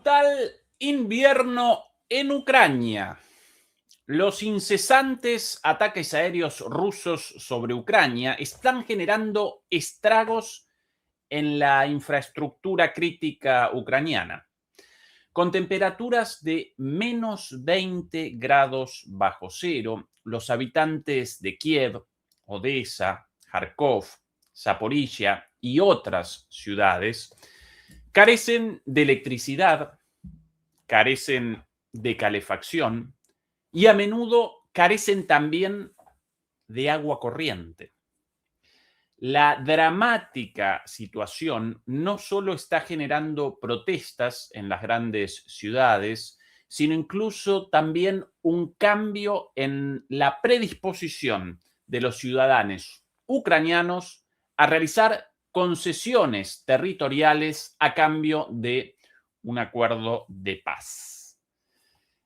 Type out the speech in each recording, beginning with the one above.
Brutal invierno en Ucrania. Los incesantes ataques aéreos rusos sobre Ucrania están generando estragos en la infraestructura crítica ucraniana. Con temperaturas de menos 20 grados bajo cero, los habitantes de Kiev, Odessa, Kharkov, Zaporizhia y otras ciudades carecen de electricidad, carecen de calefacción y a menudo carecen también de agua corriente. La dramática situación no solo está generando protestas en las grandes ciudades, sino incluso también un cambio en la predisposición de los ciudadanos ucranianos a realizar concesiones territoriales a cambio de un acuerdo de paz.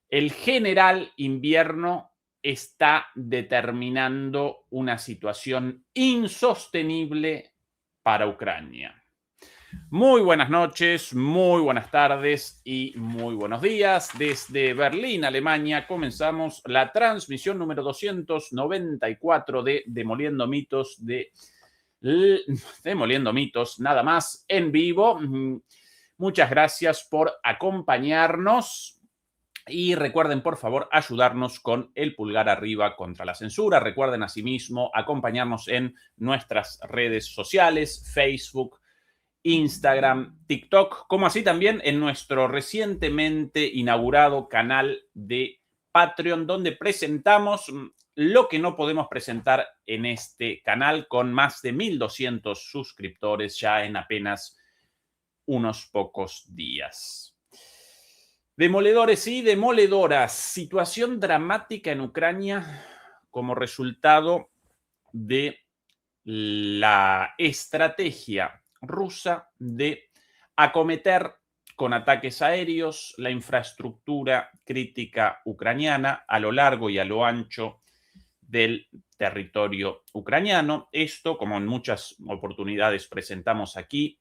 El general invierno está determinando una situación insostenible para Ucrania. Muy buenas noches, muy buenas tardes y muy buenos días. Desde Berlín, Alemania, comenzamos la transmisión número 294 de Demoliendo Mitos, Demoliendo Mitos, nada más en vivo. Muchas gracias por acompañarnos. Y recuerden, por favor, ayudarnos con el pulgar arriba contra la censura. Recuerden, asimismo, acompañarnos en nuestras redes sociales, Facebook, Instagram, TikTok, como así también en nuestro recientemente inaugurado canal de Patreon, donde presentamos lo que no podemos presentar en este canal con más de 1.200 suscriptores ya en apenas unos pocos días. Demoledores y demoledoras. Situación dramática en Ucrania como resultado de la estrategia rusa de acometer con ataques aéreos la infraestructura crítica ucraniana a lo largo y a lo ancho del territorio ucraniano. Esto, como en muchas oportunidades presentamos aquí,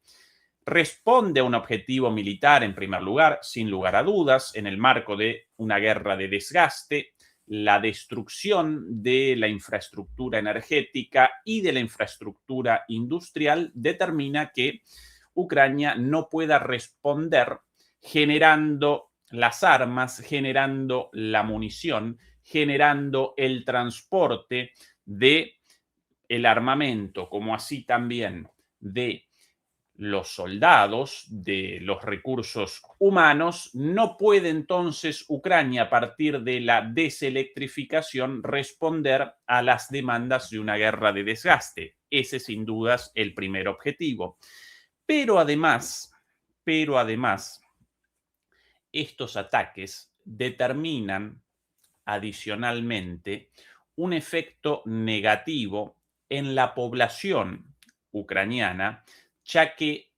responde a un objetivo militar en primer lugar, sin lugar a dudas, en el marco de una guerra de desgaste, la destrucción de la infraestructura energética y de la infraestructura industrial determina que Ucrania no pueda responder generando las armas, generando la munición, generando el transporte de el armamento, como así también de los soldados, de los recursos humanos. No puede entonces Ucrania, a partir de la deselectrificación, responder a las demandas de una guerra de desgaste. Ese, sin dudas, el primer objetivo. Pero además, estos ataques determinan adicionalmente un efecto negativo en la población ucraniana, ya que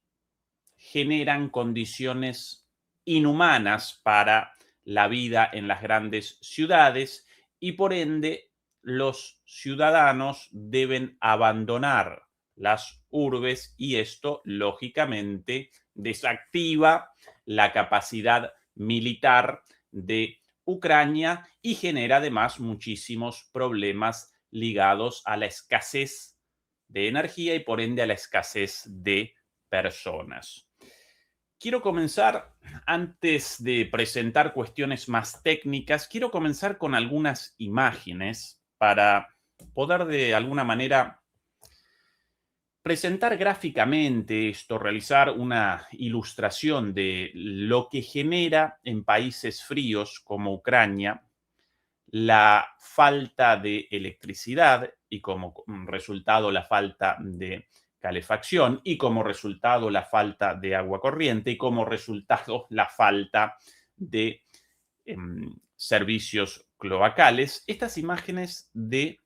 generan condiciones inhumanas para la vida en las grandes ciudades y por ende los ciudadanos deben abandonar las urbes y esto lógicamente desactiva la capacidad militar de Ucrania y genera además muchísimos problemas ligados a la escasez de energía y por ende a la escasez de personas. Quiero comenzar, antes de presentar cuestiones más técnicas, quiero comenzar con algunas imágenes para poder de alguna manera presentar gráficamente esto, realizar una ilustración de lo que genera en países fríos como Ucrania la falta de electricidad y como resultado la falta de calefacción y como resultado la falta de agua corriente y como resultado la falta de servicios cloacales. Estas imágenes de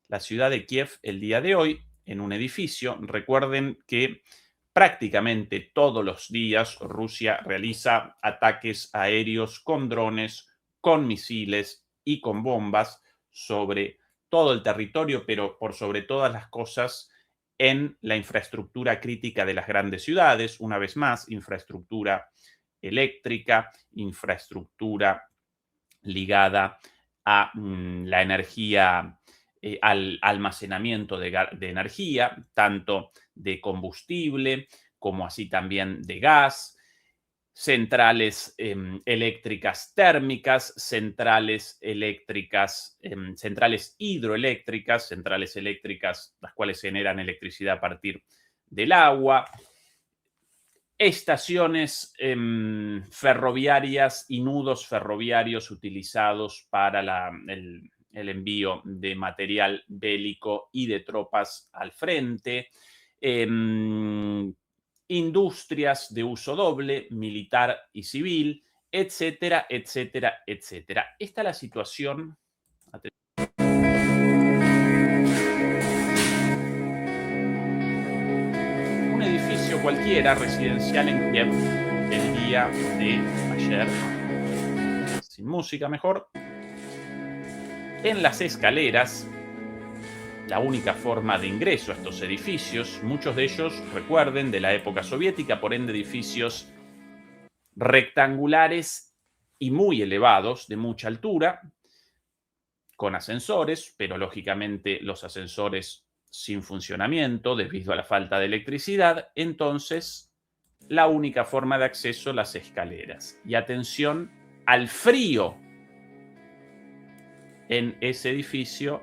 la ciudad de Kiev el día de hoy en un edificio. Recuerden que prácticamente todos los días Rusia realiza ataques aéreos con drones, con misiles y con bombas sobre todo el territorio, pero por sobre todas las cosas en la infraestructura crítica de las grandes ciudades, una vez más, infraestructura eléctrica, infraestructura ligada a la energía, al almacenamiento de energía, tanto de combustible como así también de gas, centrales eléctricas térmicas, centrales eléctricas, centrales hidroeléctricas, centrales eléctricas las cuales generan electricidad a partir del agua, estaciones ferroviarias y nudos ferroviarios utilizados para el envío de material bélico y de tropas al frente, industrias de uso doble, militar y civil, etcétera, etcétera, etcétera. Esta es la situación. Un edificio cualquiera residencial en Kiev el día de ayer, sin música mejor. En las escaleras, la única forma de ingreso a estos edificios, muchos de ellos, recuerden, de la época soviética, por ende edificios rectangulares y muy elevados, de mucha altura, con ascensores, pero lógicamente los ascensores sin funcionamiento debido a la falta de electricidad, entonces la única forma de acceso, las escaleras. Y atención al frío en ese edificio,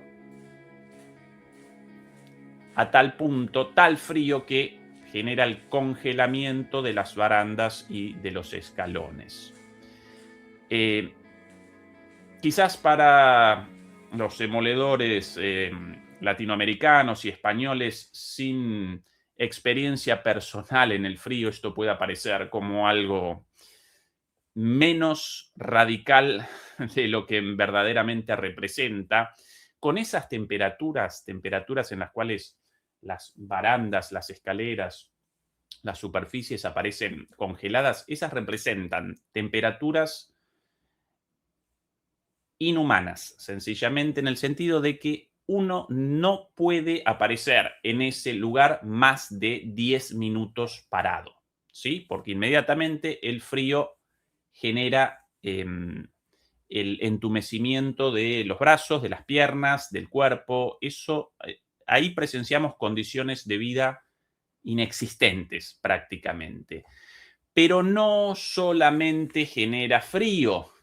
a tal punto, tal frío que genera el congelamiento de las barandas y de los escalones. Quizás para los demoledores latinoamericanos y españoles sin experiencia personal en el frío, esto pueda parecer como algo menos radical de lo que verdaderamente representa. Con esas temperaturas en las cuales las barandas, las escaleras, las superficies aparecen congeladas, esas representan temperaturas inhumanas, sencillamente en el sentido de que uno no puede aparecer en ese lugar más de 10 minutos parado, ¿sí? Porque inmediatamente el frío genera el entumecimiento de los brazos, de las piernas, del cuerpo. Eso, ahí presenciamos condiciones de vida inexistentes prácticamente. Pero no solamente genera frío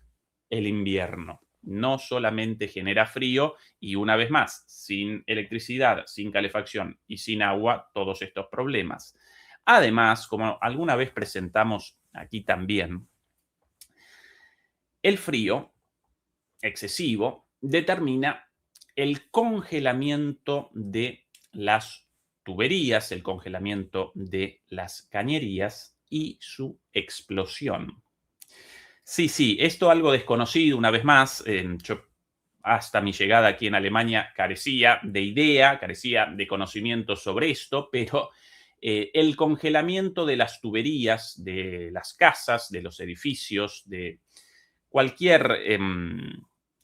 el invierno, no solamente genera frío y una vez más, sin electricidad, sin calefacción y sin agua, todos estos problemas. Además, como alguna vez presentamos aquí también, el frío excesivo determina el congelamiento de las tuberías, el congelamiento de las cañerías y su explosión. Sí, esto algo desconocido una vez más. Yo hasta mi llegada aquí en Alemania carecía de idea, carecía de conocimiento sobre esto, pero el congelamiento de las tuberías, de las casas, de los edificios, de cualquier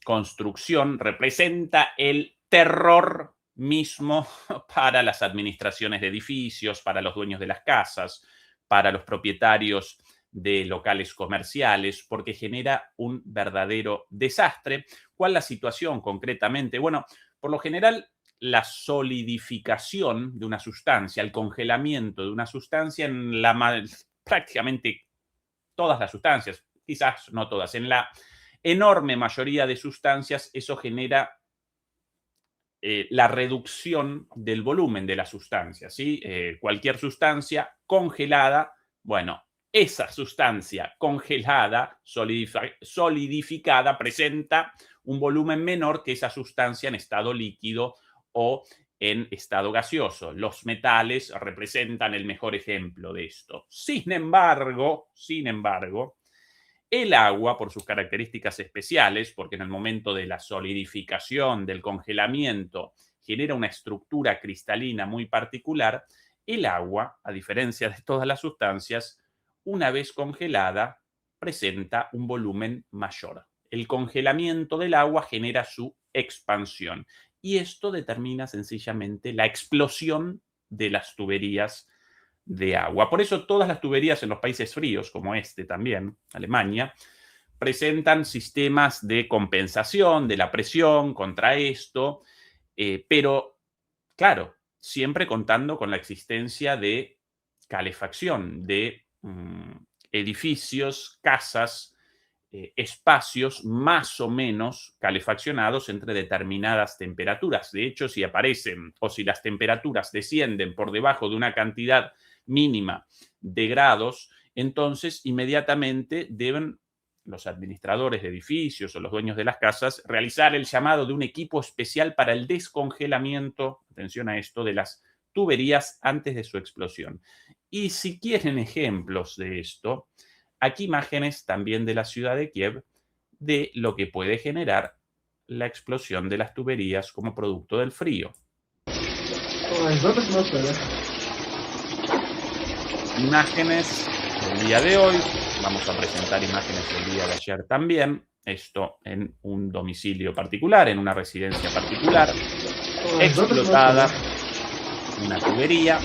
construcción representa el terror mismo para las administraciones de edificios, para los dueños de las casas, para los propietarios de locales comerciales, porque genera un verdadero desastre. ¿Cuál es la situación concretamente? Bueno, por lo general, la solidificación de una sustancia, el congelamiento de una sustancia en prácticamente todas las sustancias, quizás no todas, en la enorme mayoría de sustancias, eso genera la reducción del volumen de la sustancia, ¿sí? Cualquier sustancia congelada, bueno, esa sustancia congelada, solidificada, presenta un volumen menor que esa sustancia en estado líquido o en estado gaseoso. Los metales representan el mejor ejemplo de esto. Sin embargo, el agua, por sus características especiales, porque en el momento de la solidificación, del congelamiento, genera una estructura cristalina muy particular, el agua, a diferencia de todas las sustancias, una vez congelada, presenta un volumen mayor. El congelamiento del agua genera su expansión y esto determina sencillamente la explosión de las tuberías de agua. Por eso todas las tuberías en los países fríos, como este también, Alemania, presentan sistemas de compensación de la presión contra esto, pero claro, siempre contando con la existencia de calefacción, de edificios, casas, espacios más o menos calefaccionados entre determinadas temperaturas. De hecho, si aparecen o si las temperaturas descienden por debajo de una cantidad mínima de grados, entonces inmediatamente deben los administradores de edificios o los dueños de las casas realizar el llamado de un equipo especial para el descongelamiento, atención a esto, de las tuberías antes de su explosión. Y si quieren ejemplos de esto, aquí imágenes también de la ciudad de Kiev de lo que puede generar la explosión de las tuberías como producto del frío. Imágenes del día de hoy. Vamos a presentar imágenes del día de ayer también. Esto en un domicilio particular, en una residencia particular. Explotada una tubería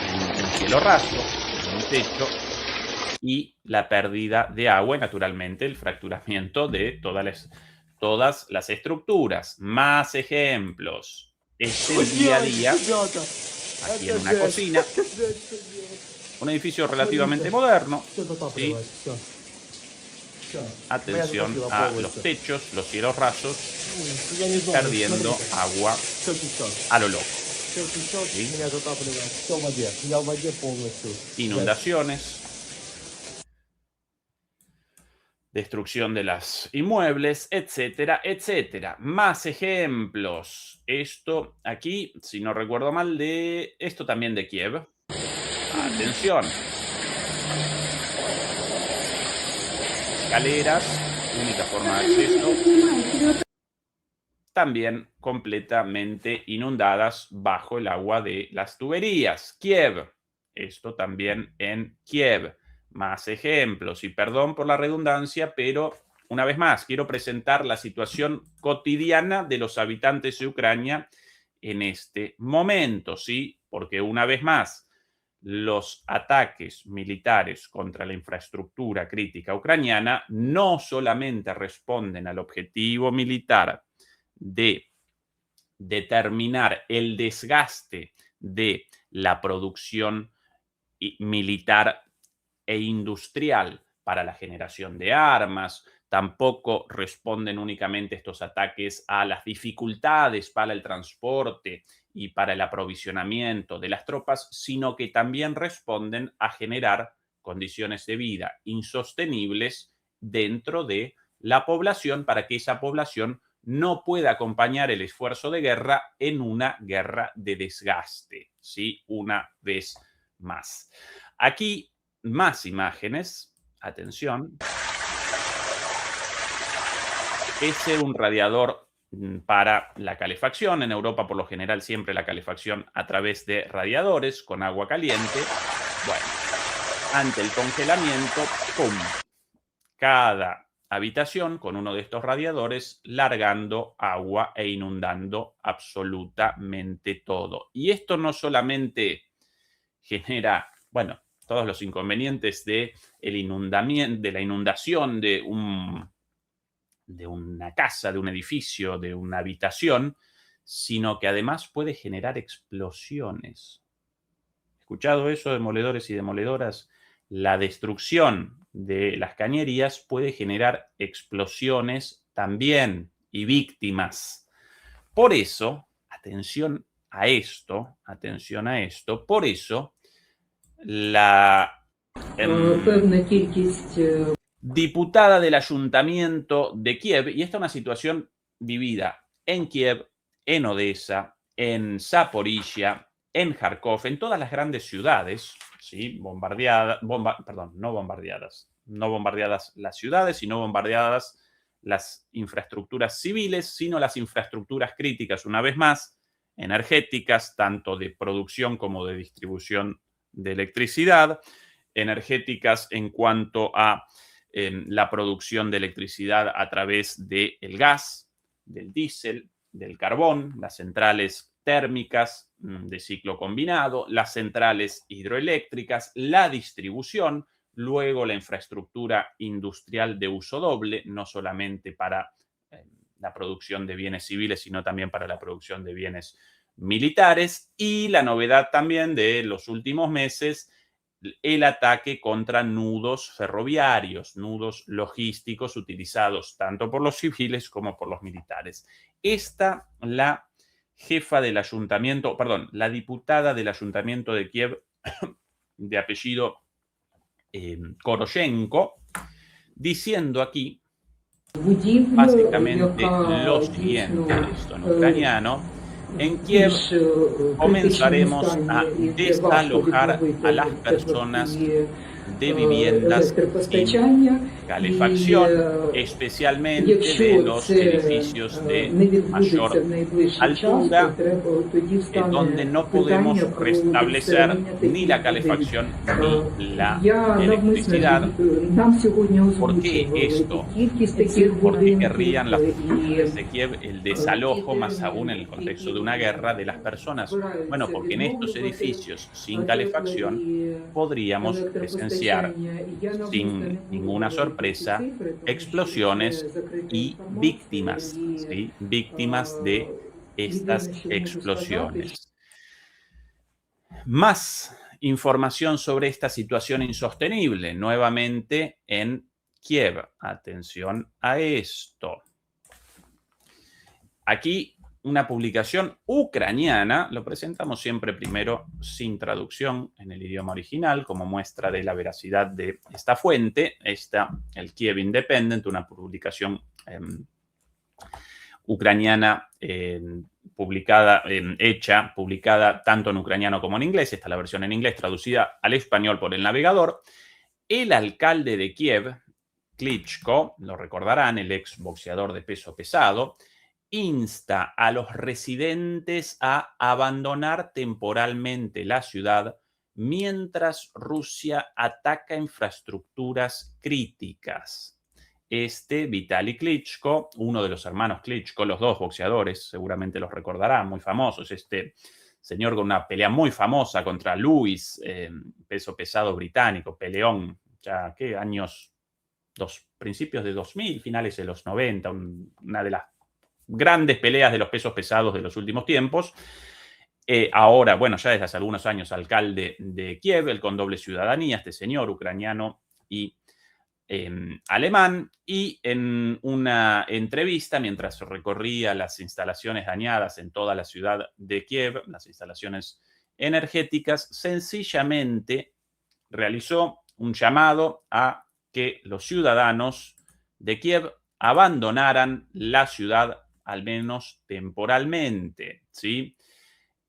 en un cielo raso, en un techo, y la pérdida de agua y naturalmente el fracturamiento de todas las estructuras. Más ejemplos. Este es el día a día aquí en una cocina. Un edificio relativamente moderno. ¿Sí? Atención a los techos, los cielos rasos, perdiendo agua a lo loco. ¿Sí? Inundaciones. Destrucción de los inmuebles, etcétera, etcétera. Más ejemplos. Esto aquí, si no recuerdo mal, de esto también de Kiev. Atención. Escaleras, única forma de acceso, también completamente inundadas bajo el agua de las tuberías. Kiev. Esto también en Kiev. Más ejemplos, y perdón por la redundancia, pero una vez más quiero presentar la situación cotidiana de los habitantes de Ucrania en este momento, ¿sí? Porque una vez más, los ataques militares contra la infraestructura crítica ucraniana no solamente responden al objetivo militar de determinar el desgaste de la producción militar e industrial para la generación de armas. Tampoco responden únicamente estos ataques a las dificultades para el transporte y para el aprovisionamiento de las tropas, sino que también responden a generar condiciones de vida insostenibles dentro de la población para que esa población no pueda acompañar el esfuerzo de guerra en una guerra de desgaste, ¿sí? Una vez más. Aquí más imágenes. Atención. Es un radiador para la calefacción. En Europa, por lo general, siempre la calefacción a través de radiadores con agua caliente. Bueno, ante el congelamiento, ¡pum! Cada habitación con uno de estos radiadores largando agua e inundando absolutamente todo. Y esto no solamente genera, bueno, todos los inconvenientes de la inundación de una casa, de un edificio, de una habitación, sino que además puede generar explosiones. ¿Escuchado eso, demoledores y demoledoras? La destrucción de las cañerías puede generar explosiones también y víctimas. Por eso, atención a esto, por eso la diputada del Ayuntamiento de Kiev, y esta es una situación vivida en Kiev, en Odessa, en Zaporizhia, en Kharkov, en todas las grandes ciudades, ¿sí? No bombardeadas las ciudades, sino bombardeadas las infraestructuras civiles, sino las infraestructuras críticas, una vez más, energéticas, tanto de producción como de distribución de electricidad, energéticas en cuanto a la producción de electricidad a través del gas, del diésel, del carbón, las centrales térmicas de ciclo combinado, las centrales hidroeléctricas, la distribución, luego la infraestructura industrial de uso doble, no solamente para la producción de bienes civiles, sino también para la producción de bienes militares, y la novedad también de los últimos meses, el ataque contra nudos ferroviarios, nudos logísticos utilizados tanto por los civiles como por los militares. Esta, la jefa del ayuntamiento, perdón, la diputada del ayuntamiento de Kiev, de apellido Koroshenko, diciendo aquí básicamente lo siguiente, esto en ucraniano: en Kiev comenzaremos a desalojar a las personas de viviendas sin calefacción, especialmente de los edificios de mayor altura, donde no podemos restablecer ni la calefacción ni la electricidad. ¿Por qué esto? ¿Por qué querrían las autoridades de Kiev el desalojo, más aún en el contexto de una guerra, de las personas? Bueno, porque en estos edificios sin calefacción podríamos presenciar, sin ninguna sorpresa, explosiones y víctimas, ¿sí? Víctimas de estas explosiones. Más información sobre esta situación insostenible, nuevamente en Kiev. Atención a esto. Aquí una publicación ucraniana, lo presentamos siempre primero sin traducción en el idioma original, como muestra de la veracidad de esta fuente. El Kiev Independent, una publicación ucraniana publicada tanto en ucraniano como en inglés. Esta es la versión en inglés traducida al español por el navegador. El alcalde de Kiev, Klitschko, lo recordarán, el ex boxeador de peso pesado, insta a los residentes a abandonar temporalmente la ciudad mientras Rusia ataca infraestructuras críticas. Vitaly Klitschko, uno de los hermanos Klitschko, los dos boxeadores, seguramente los recordarán, muy famosos, señor con una pelea muy famosa contra Lewis, peso pesado británico, peleón, ya, ¿qué años? Principios de 2000, finales de los 90, una de las grandes peleas de los pesos pesados de los últimos tiempos. Ahora, bueno, ya desde hace algunos años, alcalde de Kiev, el con doble ciudadanía, este señor ucraniano y alemán, y en una entrevista, mientras recorría las instalaciones dañadas en toda la ciudad de Kiev, las instalaciones energéticas, sencillamente realizó un llamado a que los ciudadanos de Kiev abandonaran la ciudad, al menos temporalmente, ¿sí?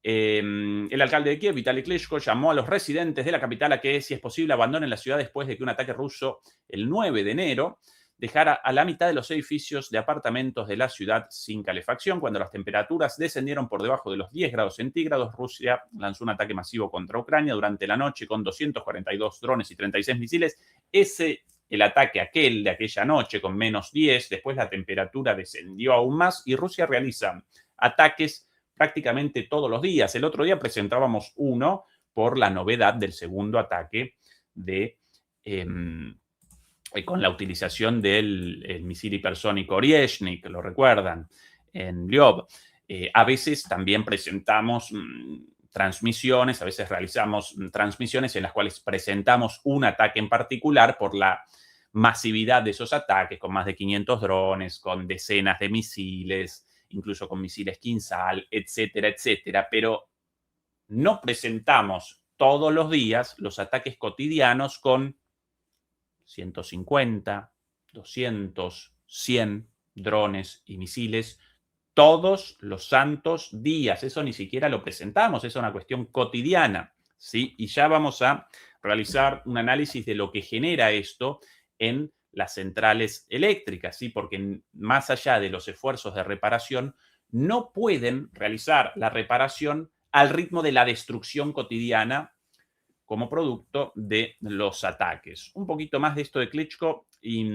El alcalde de Kiev, Vitaly Klitschko, llamó a los residentes de la capital a que, si es posible, abandonen la ciudad después de que un ataque ruso el 9 de enero dejara a la mitad de los edificios de apartamentos de la ciudad sin calefacción. Cuando las temperaturas descendieron por debajo de los 10 grados centígrados, Rusia lanzó un ataque masivo contra Ucrania durante la noche con 242 drones y 36 misiles. El ataque de aquella noche con menos 10, después la temperatura descendió aún más y Rusia realiza ataques prácticamente todos los días. El otro día presentábamos uno por la novedad del segundo ataque con la utilización del misil hipersónico Oryezhnik, lo recuerdan, en Lviv. A veces también presentamos transmisiones, a veces realizamos transmisiones en las cuales presentamos un ataque en particular por la masividad de esos ataques, con más de 500 drones, con decenas de misiles, incluso con misiles Kinzhal, etcétera, etcétera. Pero no presentamos todos los días los ataques cotidianos con 150, 200, 100 drones y misiles todos los santos días. Eso ni siquiera lo presentamos, es una cuestión cotidiana, ¿sí? Y ya vamos a realizar un análisis de lo que genera esto en las centrales eléctricas, ¿sí? Porque más allá de los esfuerzos de reparación, no pueden realizar la reparación al ritmo de la destrucción cotidiana como producto de los ataques. Un poquito más de esto de Klitschko y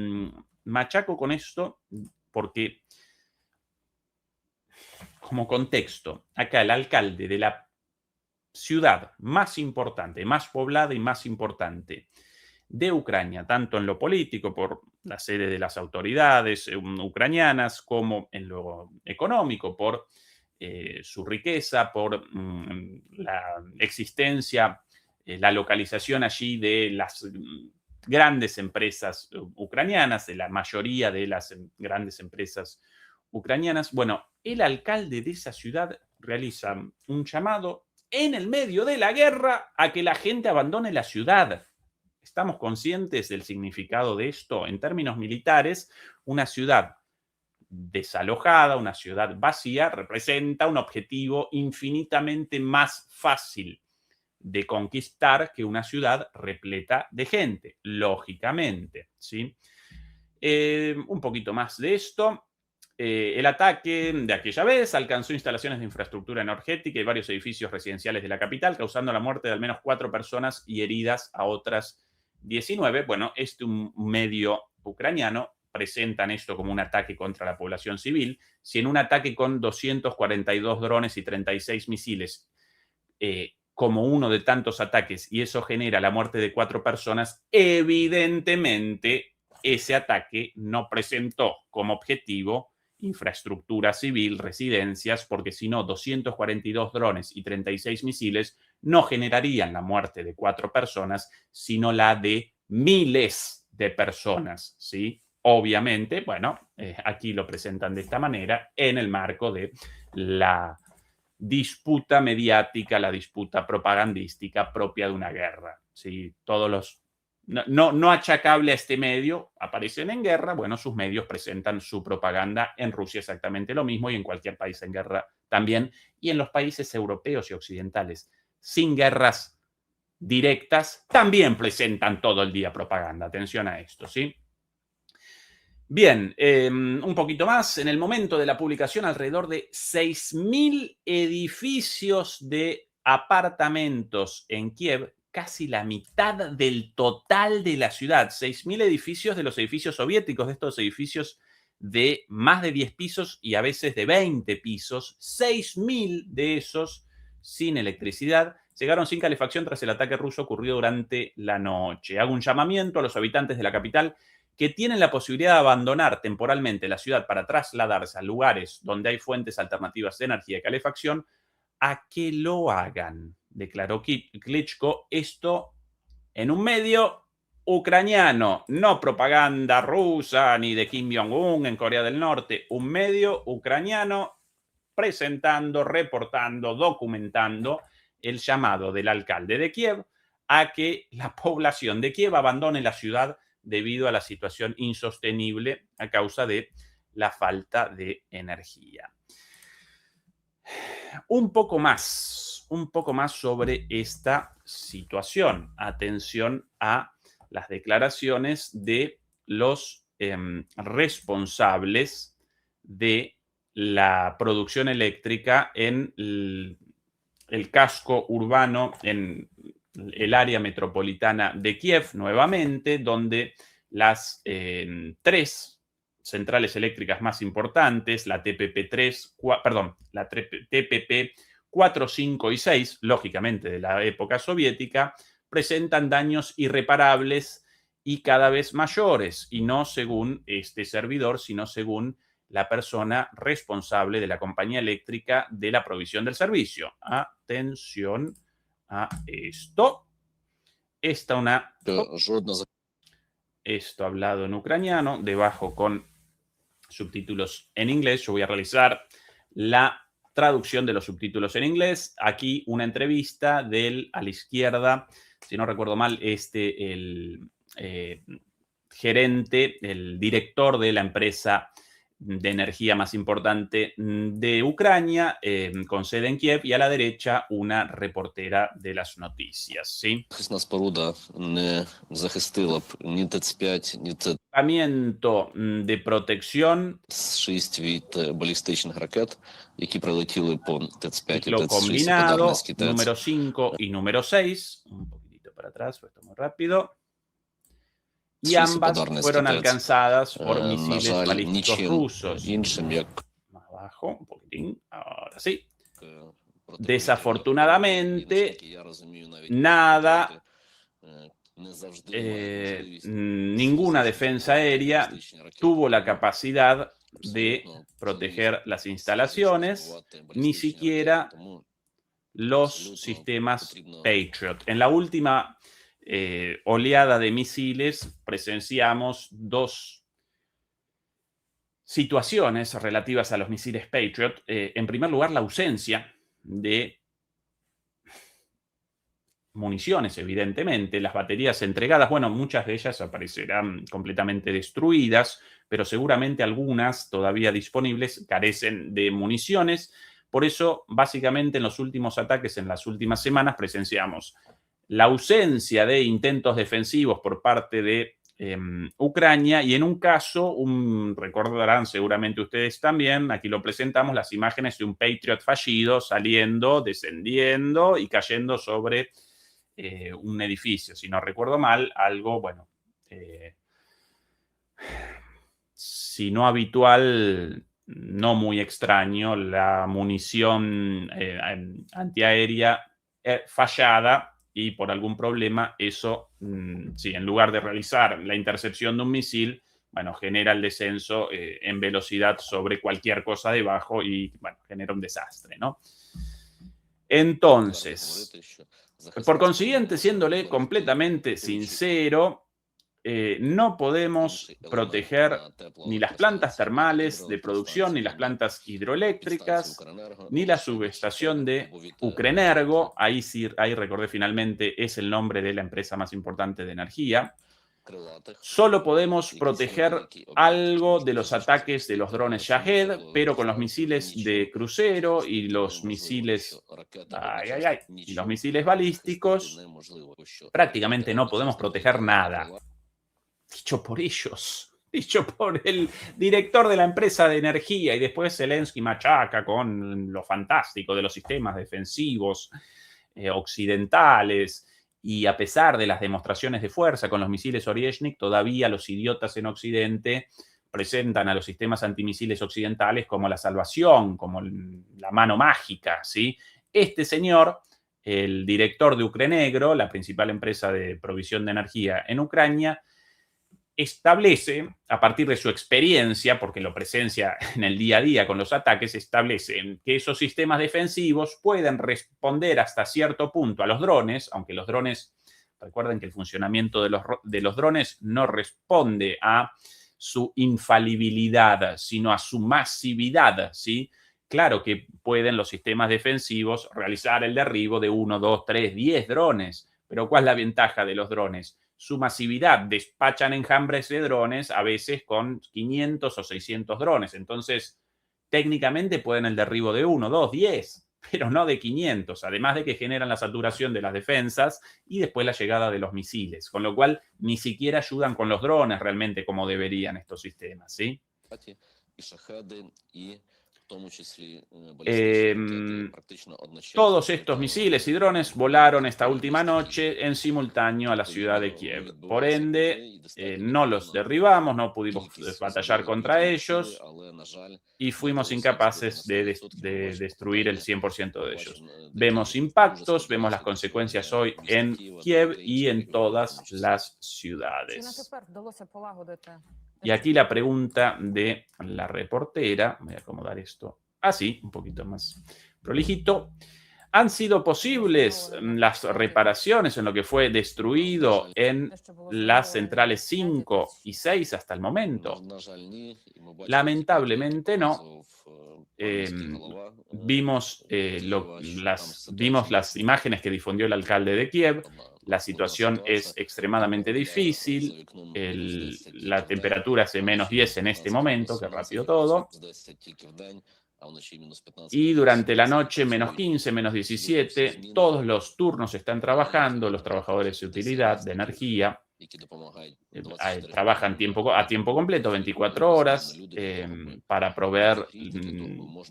machaco con esto porque como contexto, acá el alcalde de la ciudad más importante, más poblada y más importante de Ucrania, tanto en lo político, por la sede de las autoridades ucranianas, como en lo económico, por su riqueza, por la existencia, la localización allí de las grandes empresas ucranianas, de la mayoría de las grandes empresas ucranianas. Bueno, el alcalde de esa ciudad realiza un llamado en el medio de la guerra a que la gente abandone la ciudad. ¿Estamos conscientes del significado de esto? En términos militares, una ciudad desalojada, una ciudad vacía, representa un objetivo infinitamente más fácil de conquistar que una ciudad repleta de gente, lógicamente, ¿sí? Un poquito más de esto. El ataque de aquella vez alcanzó instalaciones de infraestructura energética y varios edificios residenciales de la capital, causando la muerte de al menos 4 personas y heridas a otras 19. Bueno, un medio ucraniano presentan esto como un ataque contra la población civil. Si en un ataque con 242 drones y 36 misiles, como uno de tantos ataques, y eso genera la muerte de 4 personas, evidentemente ese ataque no presentó como objetivo infraestructura civil, residencias, porque si no, 242 drones y 36 misiles no generarían la muerte de 4 personas, sino la de miles de personas, ¿sí? Obviamente, bueno, aquí lo presentan de esta manera en el marco de la disputa mediática, la disputa propagandística propia de una guerra, ¿sí? Todos los no achacable a este medio, aparecen en guerra, bueno, sus medios presentan su propaganda. En Rusia exactamente lo mismo y en cualquier país en guerra también, y en los países europeos y occidentales sin guerras directas también presentan todo el día propaganda. Atención a esto, ¿sí? Bien, un poquito más. En el momento de la publicación, alrededor de 6.000 edificios de apartamentos en Kiev, casi la mitad del total de la ciudad. 6.000 edificios de los edificios soviéticos, de estos edificios de más de 10 pisos y a veces de 20 pisos. 6.000 de esos sin electricidad. Llegaron sin calefacción tras el ataque ruso ocurrido durante la noche. Hago un llamamiento a los habitantes de la capital que tienen la posibilidad de abandonar temporalmente la ciudad para trasladarse a lugares donde hay fuentes alternativas de energía y calefacción, a que lo hagan, declaró Klitschko. Esto en un medio ucraniano, no propaganda rusa ni de Kim Jong-un en Corea del Norte, un medio ucraniano presentando, reportando, documentando el llamado del alcalde de Kiev a que la población de Kiev abandone la ciudad debido a la situación insostenible a causa de la falta de energía. Un poco más sobre esta situación. Atención a las declaraciones de los responsables de la producción eléctrica en el casco urbano, en el área metropolitana de Kiev, nuevamente, donde las 3 centrales eléctricas más importantes, la TPP 4, 5 y 6, lógicamente de la época soviética, presentan daños irreparables y cada vez mayores, y no según este servidor, sino según la persona responsable de la compañía eléctrica de la provisión del servicio. Atención a esto. Esto hablado en ucraniano, debajo con subtítulos en inglés. Yo voy a realizar la traducción de los subtítulos en inglés. Aquí una entrevista a la izquierda, si no recuerdo mal, el gerente, el director de la empresa de energía más importante de Ucrania, con sede en Kiev, y a la derecha una reportera de las noticias, ¿sí? Equipamiento de protección ciclo combinado, número 5 y número 6. Un poquitito para atrás, esto muy rápido. Y ambas fueron alcanzadas por misiles balísticos rusos. Más bajo un poquitín, ahora sí. Desafortunadamente, nada, ninguna defensa aérea tuvo la capacidad de proteger las instalaciones, ni siquiera los sistemas Patriot. En la última oleada de misiles presenciamos dos situaciones relativas a los misiles Patriot. En primer lugar, la ausencia de municiones, evidentemente, las baterías entregadas, bueno, muchas de ellas aparecerán completamente destruidas, pero seguramente algunas todavía disponibles carecen de municiones. Por eso, básicamente, en los últimos ataques, en las últimas semanas, presenciamos la ausencia de intentos defensivos por parte de Ucrania, y en un caso, recordarán seguramente ustedes también, aquí lo presentamos, las imágenes de un Patriot fallido saliendo, descendiendo y cayendo sobre un edificio, si no recuerdo mal, algo, bueno, si no habitual, no muy extraño, la munición antiaérea fallada, y por algún problema eso, sí, en lugar de realizar la intercepción de un misil, bueno, genera el descenso en velocidad sobre cualquier cosa debajo y, bueno, genera un desastre, ¿no? Entonces, por consiguiente, siéndole completamente sincero, no podemos proteger ni las plantas termales de producción, ni las plantas hidroeléctricas, ni la subestación de Ukrenergo. Ahí sí, ahí recordé finalmente, es el nombre de la empresa más importante de energía. Solo podemos proteger algo de los ataques de los drones Shahed, pero con los misiles de crucero y los misiles, y los misiles balísticos, prácticamente no podemos proteger nada. Dicho por ellos, dicho por el director de la empresa de energía, y después Zelensky machaca con lo fantástico de los sistemas defensivos occidentales. Y a pesar de las demostraciones de fuerza con los misiles Oryezhnik, todavía los idiotas en Occidente presentan a los sistemas antimisiles occidentales como la salvación, como la mano mágica, ¿sí? Este señor, el director de Ukrenegro, la principal empresa de provisión de energía en Ucrania, establece, a partir de su experiencia, porque lo presencia en el día a día con los ataques, establece que esos sistemas defensivos pueden responder hasta cierto punto a los drones, aunque los drones, recuerden que el funcionamiento de los drones no responde a su infalibilidad, sino a su masividad, ¿sí? Claro que pueden los sistemas defensivos realizar el derribo de 1, 2, 3, 10 drones, pero ¿cuál es la ventaja de los drones? Su masividad. Despachan enjambres de drones a veces con 500 o 600 drones. Entonces, técnicamente pueden el derribo de 1, 2, 10, pero no de 500. Además de que generan la saturación de las defensas y después la llegada de los misiles. Con lo cual, ni siquiera ayudan con los drones realmente como deberían estos sistemas, ¿sí? Todos estos misiles y drones volaron esta última noche en simultáneo a la ciudad de Kiev. Por ende, no los derribamos, no pudimos batallar contra ellos y fuimos incapaces de destruir el 100% de ellos. Vemos impactos, vemos las consecuencias hoy en Kiev y en todas las ciudades. Y aquí la pregunta de la reportera, voy a acomodar esto así, un poquito más prolijito. ¿Han sido posibles las reparaciones en lo que fue destruido en las centrales 5 y 6 hasta el momento? Lamentablemente no. Vimos las imágenes que difundió el alcalde de Kiev. La situación es extremadamente difícil. La temperatura es de -10 en este momento, que rápido todo. Y durante la noche, -15, -17, todos los turnos están trabajando, los trabajadores de utilidad, de energía, trabajan a tiempo completo, 24 horas, para proveer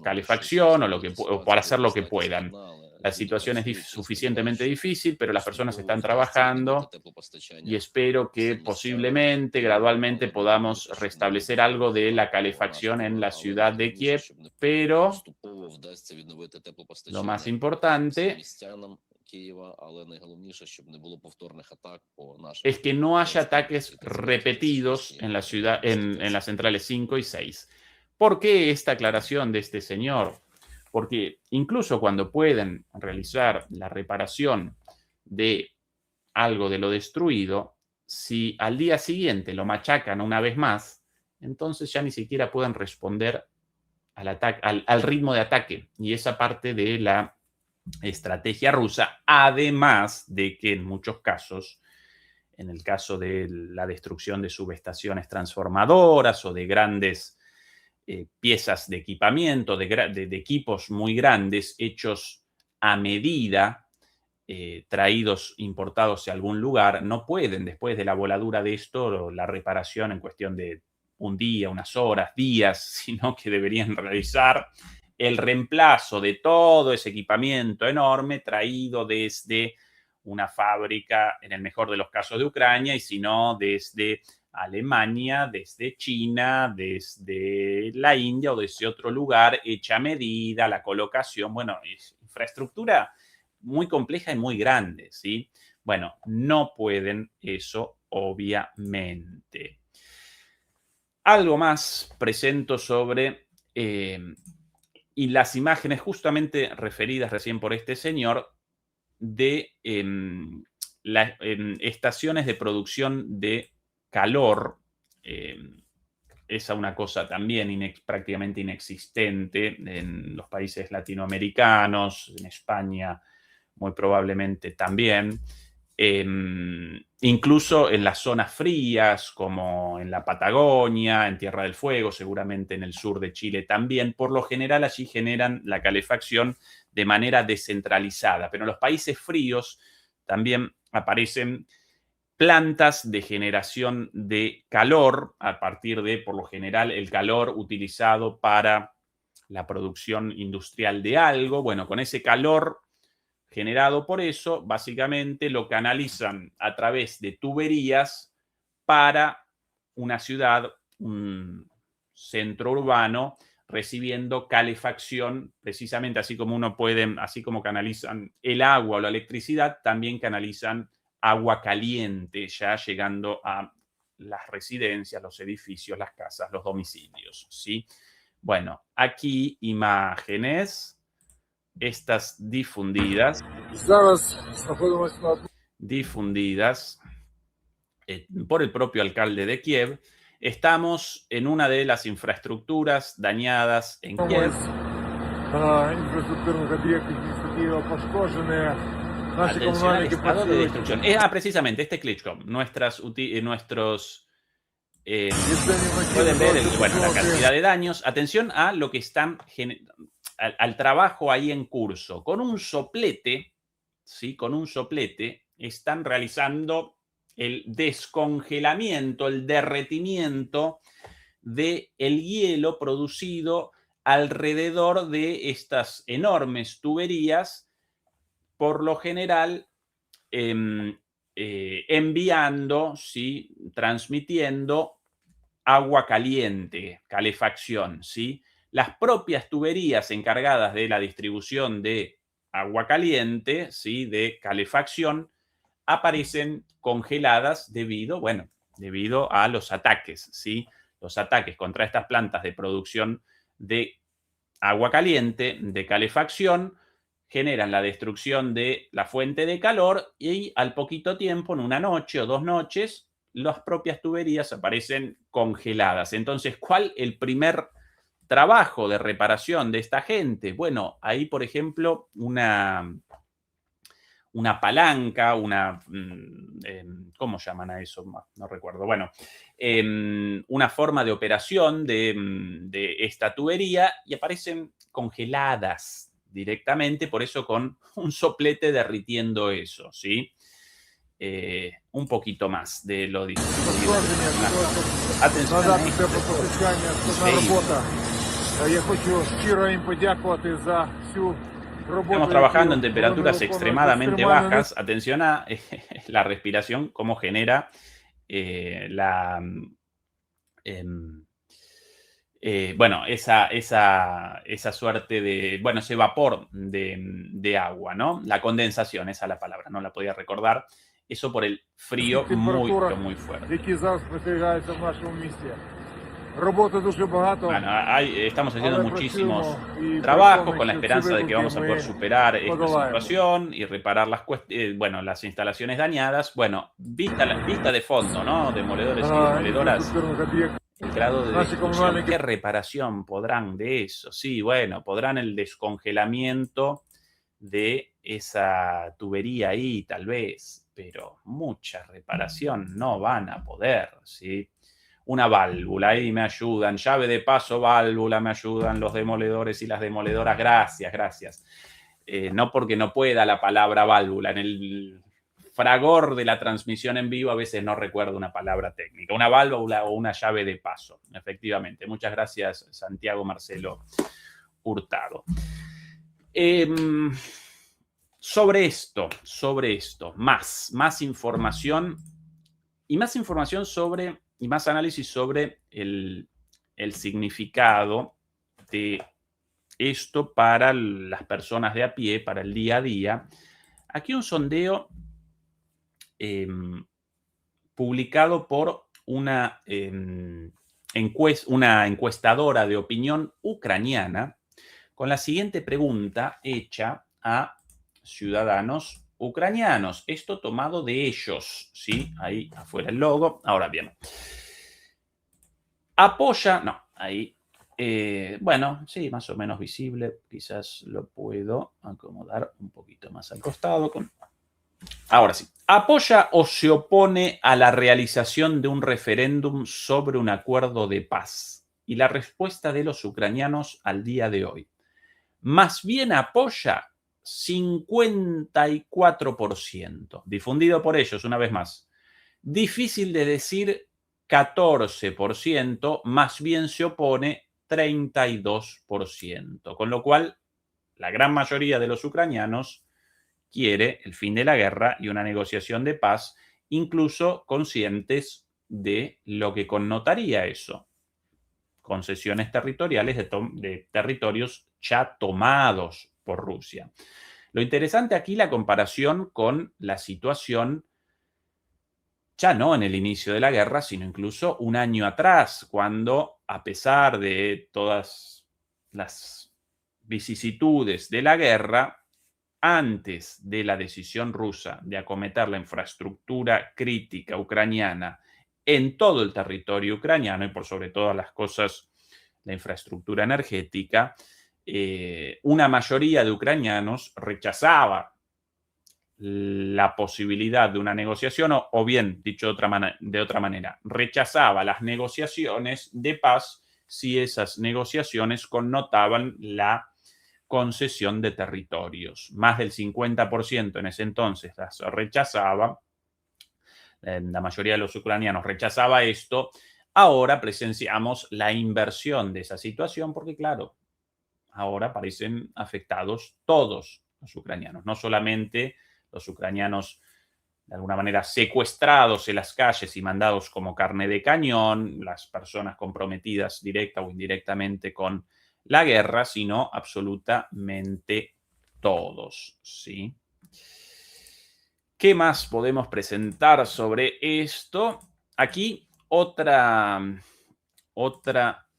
calefacción o para hacer lo que puedan. La situación es suficientemente difícil, pero las personas están trabajando y espero que posiblemente, gradualmente, podamos restablecer algo de la calefacción en la ciudad de Kiev, pero lo más importante es que no haya ataques repetidos en la ciudad, en las centrales 5 y 6. ¿Por qué esta aclaración de este señor? Porque incluso cuando pueden realizar la reparación de algo de lo destruido, si al día siguiente lo machacan una vez más, entonces ya ni siquiera pueden responder al ritmo de ataque. Y esa parte de la estrategia rusa, además de que en muchos casos, en el caso de la destrucción de subestaciones transformadoras o de grandes piezas de equipamiento, de equipos muy grandes hechos a medida, traídos, importados de algún lugar, no pueden, después de la voladura de esto, la reparación en cuestión de un día, unas horas, días, sino que deberían realizar el reemplazo de todo ese equipamiento enorme traído desde una fábrica, en el mejor de los casos de Ucrania, y si no, desde Alemania, desde China, desde la India o desde otro lugar, hecha a medida, la colocación, bueno, es infraestructura muy compleja y muy grande, ¿sí? Bueno, no pueden eso, obviamente. Algo más presento sobre y las imágenes justamente referidas recién por este señor de estaciones de producción de calor. Esa una cosa también prácticamente inexistente en los países latinoamericanos, en España muy probablemente también. Incluso en las zonas frías, como en la Patagonia, en Tierra del Fuego, seguramente en el sur de Chile también. Por lo general allí generan la calefacción de manera descentralizada, pero en los países fríos también aparecen plantas de generación de calor a partir de, por lo general, el calor utilizado para la producción industrial de algo. Bueno, con ese calor generado por eso, básicamente lo canalizan a través de tuberías para una ciudad, un centro urbano, recibiendo calefacción, precisamente así como así como canalizan el agua o la electricidad, también canalizan agua caliente, ya llegando a las residencias, los edificios, las casas, los domicilios, ¿sí? Bueno, aquí imágenes, estas difundidas por el propio alcalde de Kiev. Estamos en una de las infraestructuras dañadas en Kiev. Atención al estado de destrucción. Precisamente, este Klitschko. Pueden ver la cantidad de daños. Atención a lo que están al trabajo ahí en curso. Con un soplete, ¿sí? Con un soplete están realizando el descongelamiento, el derretimiento del hielo producido alrededor de estas enormes tuberías, por lo general enviando, ¿sí? Transmitiendo agua caliente, calefacción, ¿sí? Las propias tuberías encargadas de la distribución de agua caliente, ¿sí? De calefacción, aparecen congeladas debido a los ataques, ¿sí? Los ataques contra estas plantas de producción de agua caliente, de calefacción, generan la destrucción de la fuente de calor y al poquito tiempo, en una noche o 2 noches, las propias tuberías aparecen congeladas. Entonces, ¿cuál el primer trabajo de reparación de esta gente? Bueno, ahí, por ejemplo, una palanca, ¿cómo llaman a eso? No recuerdo. Bueno, una forma de operación de esta tubería y aparecen congeladas directamente, por eso con un soplete derritiendo eso, ¿sí? un poquito más de lo difundido. Atención a esto. Estamos trabajando en temperaturas extremadamente bajas. Atención a la respiración, cómo genera bueno, esa suerte de, bueno, ese vapor de agua, ¿no? La condensación, esa es la palabra, no la podía recordar. Eso por el frío muy, pero muy fuerte. Bueno, estamos haciendo muchísimos trabajos con la esperanza de que vamos a poder superar esta situación y reparar las instalaciones dañadas. Bueno, vista de fondo, ¿no? Demoledores y demoledoras. El grado de destrucción. ¿Qué reparación podrán de eso? Sí, bueno, podrán el descongelamiento de esa tubería ahí, tal vez, pero mucha reparación no van a poder, ¿sí? Una válvula, ahí me ayudan, llave de paso, válvula, me ayudan los demoledores y las demoledoras, gracias. No porque no pueda la palabra válvula, en el fragor de la transmisión en vivo a veces no recuerdo una palabra técnica, una válvula o una llave de paso, efectivamente. Muchas gracias, Santiago Marcelo Hurtado. Sobre esto, más información y más información sobre, y más análisis sobre el significado de esto para las personas de a pie, para el día a día. Aquí un sondeo publicado por una encuestadora de opinión ucraniana con la siguiente pregunta hecha a ciudadanos ucranianos. Esto tomado de ellos, ¿sí? Ahí afuera el logo. Ahora bien, bueno, sí, más o menos visible. Quizás lo puedo acomodar un poquito más al costado. Ahora sí. ¿Apoya o se opone a la realización de un referéndum sobre un acuerdo de paz? Y la respuesta de los ucranianos al día de hoy. Más bien apoya 54%. Difundido por ellos, una vez más. Difícil de decir 14%, más bien se opone 32%. Con lo cual, la gran mayoría de los ucranianos quiere el fin de la guerra y una negociación de paz, incluso conscientes de lo que connotaría eso. Concesiones territoriales de territorios ya tomados por Rusia. Lo interesante aquí, la comparación con la situación ya no en el inicio de la guerra, sino incluso un año atrás, cuando, a pesar de todas las vicisitudes de la guerra, antes de la decisión rusa de acometer la infraestructura crítica ucraniana en todo el territorio ucraniano y por sobre todas las cosas la infraestructura energética, una mayoría de ucranianos rechazaba la posibilidad de una negociación o bien, dicho de otra manera, rechazaba las negociaciones de paz si esas negociaciones connotaban la concesión de territorios. Más del 50% en ese entonces las rechazaba. La mayoría de los ucranianos rechazaba esto. Ahora presenciamos la inversión de esa situación porque, claro, ahora parecen afectados todos los ucranianos, no solamente los ucranianos de alguna manera secuestrados en las calles y mandados como carne de cañón, las personas comprometidas directa o indirectamente con la guerra, sino absolutamente todos, ¿sí? ¿Qué más podemos presentar sobre esto? Aquí otra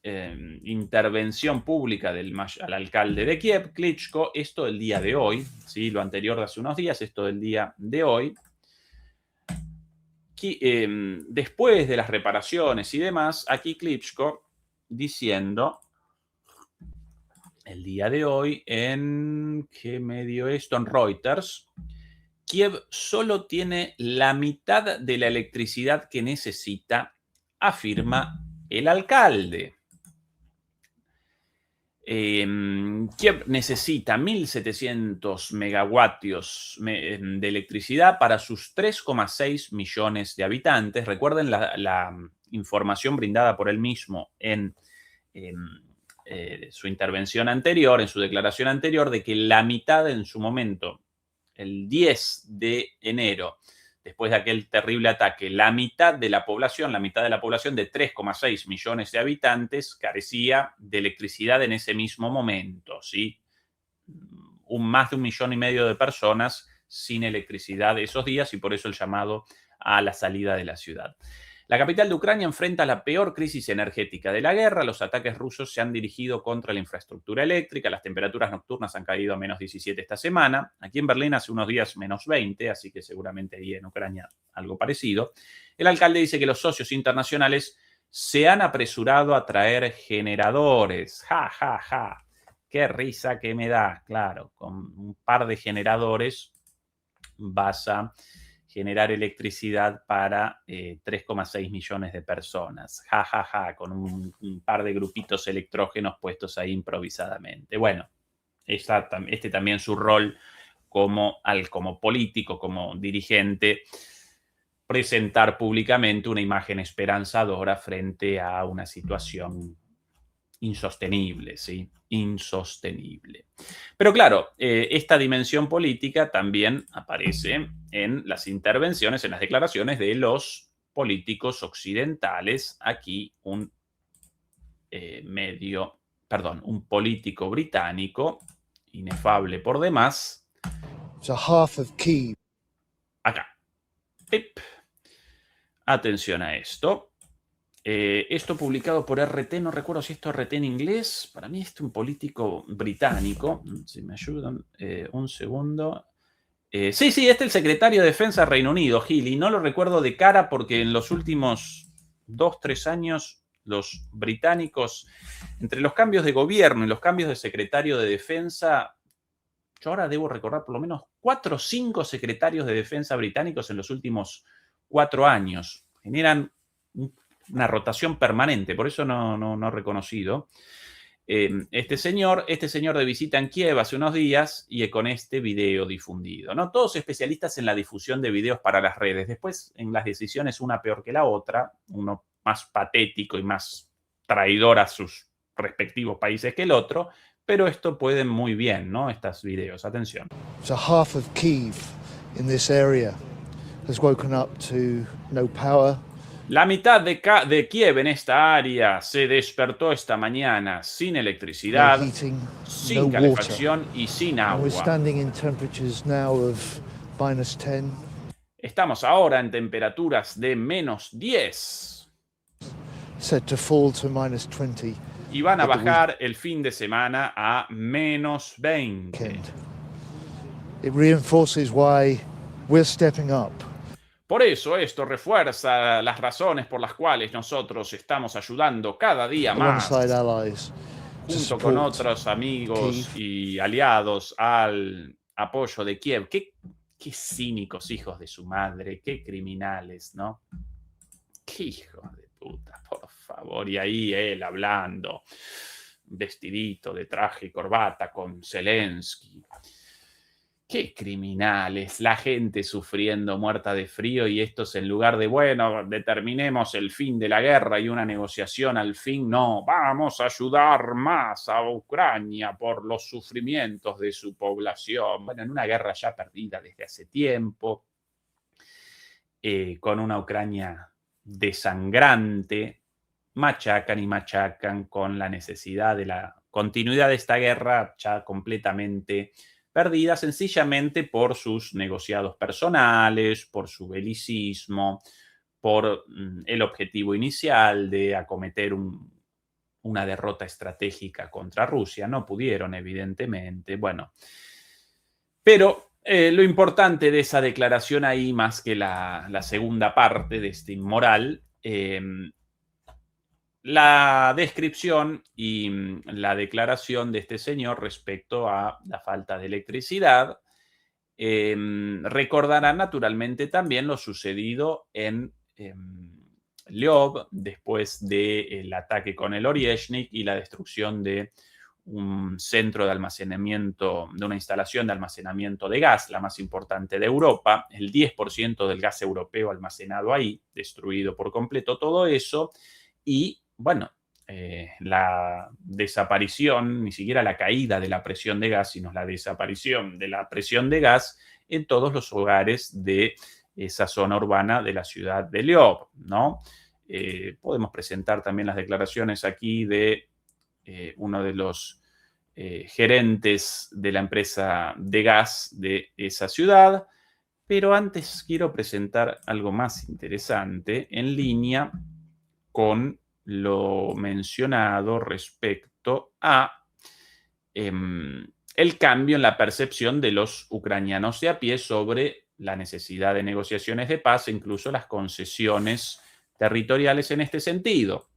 intervención pública al alcalde de Kiev, Klitschko, esto del día de hoy, ¿sí? Lo anterior de hace unos días, esto del día de hoy. Después de las reparaciones y demás, aquí Klitschko diciendo el día de hoy ¿qué medio esto? En Reuters, Kiev solo tiene la mitad de la electricidad que necesita, afirma el alcalde. Kiev necesita 1.700 megavatios de electricidad para sus 3,6 millones de habitantes. Recuerden la información brindada por él mismo en su intervención anterior, en su declaración anterior, de que la mitad en su momento, el 10 de enero, después de aquel terrible ataque, la mitad de la población de 3,6 millones de habitantes carecía de electricidad en ese mismo momento, ¿sí? Más de 1,5 millones de personas sin electricidad esos días y por eso el llamado a la salida de la ciudad. La capital de Ucrania enfrenta la peor crisis energética de la guerra. Los ataques rusos se han dirigido contra la infraestructura eléctrica. Las temperaturas nocturnas han caído a -17 esta semana. Aquí en Berlín hace unos días -20, así que seguramente ahí en Ucrania algo parecido. El alcalde dice que los socios internacionales se han apresurado a traer generadores. ¡Ja, ja, ja! ¡Qué risa que me da! Claro, con un par de generadores vas a generar electricidad para 3,6 millones de personas. Ja, ja, ja, con un par de grupitos electrógenos puestos ahí improvisadamente. Bueno, este también su rol como político, como dirigente, presentar públicamente una imagen esperanzadora frente a una situación insostenible, ¿sí? Insostenible. Pero claro, esta dimensión política también aparece en las intervenciones, en las declaraciones de los políticos occidentales. Aquí un político británico, inefable por demás. So half of Kyiv. Acá. Pip. Atención a esto. Esto publicado por RT, no recuerdo si esto es RT en inglés, para mí es un político británico, si me ayudan, un segundo. Sí, este es el secretario de Defensa de Reino Unido, Healy, no lo recuerdo de cara porque en los últimos 2-3 años los británicos, entre los cambios de gobierno y los cambios de secretario de Defensa, yo ahora debo recordar por lo menos 4 o 5 secretarios de Defensa británicos en los últimos 4 años. Generan una rotación permanente, por eso no he reconocido. Este señor de visita en Kiev hace unos días y con este video difundido, ¿no? Todos especialistas en la difusión de videos para las redes. Después, en las decisiones, una peor que la otra, uno más patético y más traidor a sus respectivos países que el otro, pero esto pueden muy bien, ¿no? Estos videos. Atención. So half of Kyiv in this area has woken up to no power. La mitad de Kiev en esta área se despertó esta mañana sin electricidad, No heating, sin no calefacción y sin agua. We're standing in temperatures now of -10. Estamos ahora en temperaturas de -10. Set to fall to -20. Y van a bajar el fin de semana a -20. It reinforces why we're stepping up. Por eso esto refuerza las razones por las cuales nosotros estamos ayudando cada día más, junto con otros amigos y aliados, al apoyo de Kiev. Qué cínicos hijos de su madre, qué criminales, ¿no? Qué hijos de puta, por favor. Y ahí él hablando, vestidito de traje y corbata con Zelensky. Qué criminales, la gente sufriendo muerta de frío y estos en lugar de, bueno, determinemos el fin de la guerra y una negociación al fin, no, vamos a ayudar más a Ucrania por los sufrimientos de su población. Bueno, en una guerra ya perdida desde hace tiempo, con una Ucrania desangrante, machacan y machacan con la necesidad de la continuidad de esta guerra ya completamente perdida sencillamente por sus negociados personales, por su belicismo, por el objetivo inicial de acometer una derrota estratégica contra Rusia. No pudieron, evidentemente. Bueno, pero lo importante de esa declaración ahí, más que la segunda parte de este inmoral, la descripción y la declaración de este señor respecto a la falta de electricidad. Recordarán naturalmente también lo sucedido en Lviv después del ataque con el Oryezhnik y la destrucción de un centro de almacenamiento, de una instalación de almacenamiento de gas, la más importante de Europa, el 10% del gas europeo almacenado ahí, destruido por completo todo eso, y bueno, la desaparición, ni siquiera la caída de la presión de gas, sino la desaparición de la presión de gas en todos los hogares de esa zona urbana de la ciudad de Lyon, ¿no? Podemos presentar también las declaraciones aquí de uno de los gerentes de la empresa de gas de esa ciudad, pero antes quiero presentar algo más interesante en línea con lo mencionado respecto a el cambio en la percepción de los ucranianos de a pie sobre la necesidad de negociaciones de paz e incluso las concesiones territoriales en este sentido.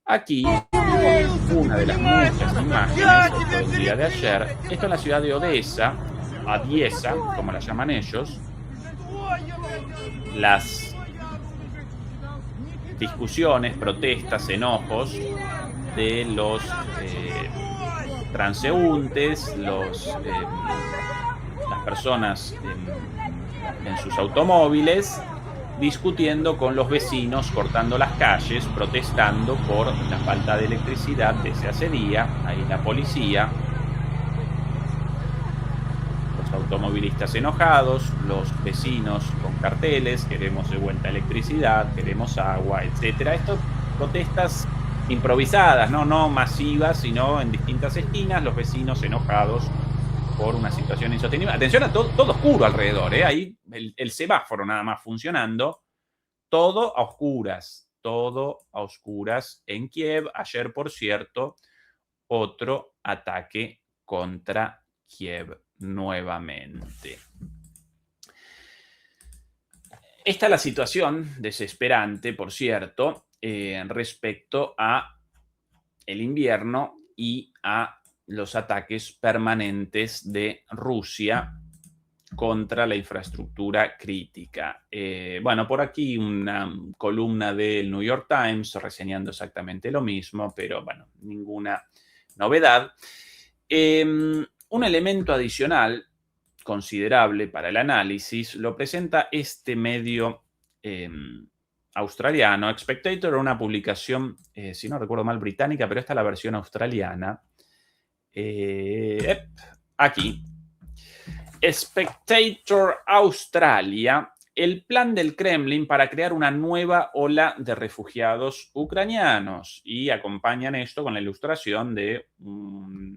Aquí una de las muchas imágenes del día de ayer. Esto en la ciudad de Odessa, Odessa, como la llaman ellos. Las discusiones, protestas, enojos de los transeúntes, las personas en sus automóviles, discutiendo con los vecinos, cortando las calles, protestando por la falta de electricidad desde hace día. Ahí la policía, los automovilistas enojados, los vecinos con carteles, queremos de vuelta electricidad, queremos agua, etc. Estas protestas improvisadas, no masivas, sino en distintas esquinas, los vecinos enojados por una situación insostenible. Atención a todo oscuro alrededor, ahí el semáforo nada más funcionando, todo a oscuras en Kiev. Ayer, por cierto, otro ataque contra Kiev nuevamente. Esta es la situación desesperante, por cierto, respecto a el invierno y a los ataques permanentes de Rusia contra la infraestructura crítica. Bueno, por aquí una columna del New York Times reseñando exactamente lo mismo, pero bueno, ninguna novedad. Un elemento adicional considerable para el análisis lo presenta este medio australiano, Spectator, una publicación, si no recuerdo mal, británica, pero esta es la versión australiana. Aquí, Spectator Australia, el plan del Kremlin para crear una nueva ola de refugiados ucranianos, y acompañan esto con la ilustración de,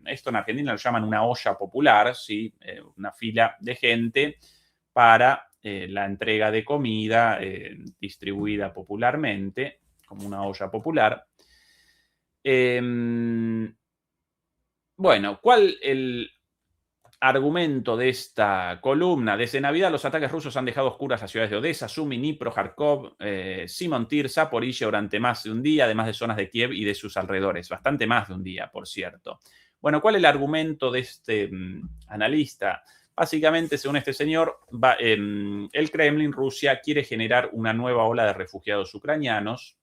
esto en Argentina lo llaman una olla popular, ¿sí? Una fila de gente para la entrega de comida distribuida popularmente, como una olla popular. Bueno, ¿cuál el argumento de esta columna? Desde Navidad los ataques rusos han dejado oscuras las ciudades de Odessa, Sumy, Dnipro, Kharkov, Simontir, Zaporizhia durante más de un día, además de zonas de Kiev y de sus alrededores. Bastante más de un día, por cierto. Bueno, ¿cuál es el argumento de este analista? Básicamente, según este señor, el Kremlin, Rusia, quiere generar una nueva ola de refugiados ucranianos.